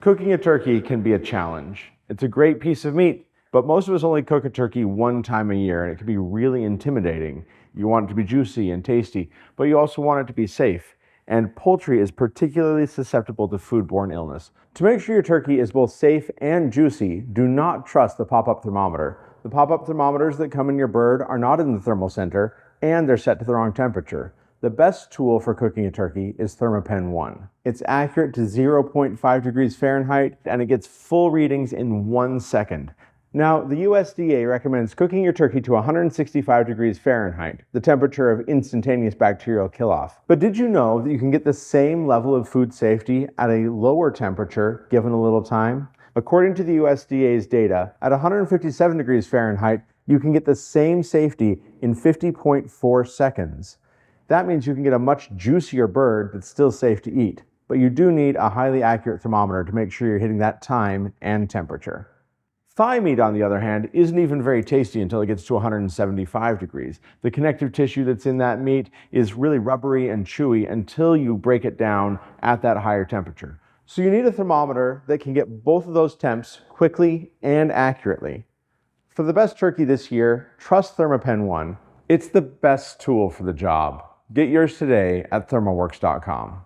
Cooking a turkey can be a challenge. It's a great piece of meat, but most of us only cook a turkey one time a year, and it can be really intimidating. You want it to be juicy and tasty, but you also want it to be safe. And poultry is particularly susceptible to foodborne illness. To make sure your turkey is both safe and juicy, do not trust the pop-up thermometer. The pop-up thermometers that come in your bird are not in the thermal center, and they're set to the wrong temperature. The best tool for cooking a turkey is Thermapen ONE. It's accurate to 0.5 degrees Fahrenheit, and it gets full readings in 1 second. Now, the USDA recommends cooking your turkey to 165 degrees Fahrenheit, the temperature of instantaneous bacterial kill-off. But did you know that you can get the same level of food safety at a lower temperature given a little time? According to the USDA's data, at 157 degrees Fahrenheit, you can get the same safety in 50.4 seconds. That means you can get a much juicier bird that's still safe to eat. But you do need a highly accurate thermometer to make sure you're hitting that time and temperature. Thigh meat, on the other hand, isn't even very tasty until it gets to 175 degrees. The connective tissue that's in that meat is really rubbery and chewy until you break it down at that higher temperature. So you need a thermometer that can get both of those temps quickly and accurately. For the best turkey this year, trust Thermapen ONE. It's the best tool for the job. Get yours today at ThermoWorks.com.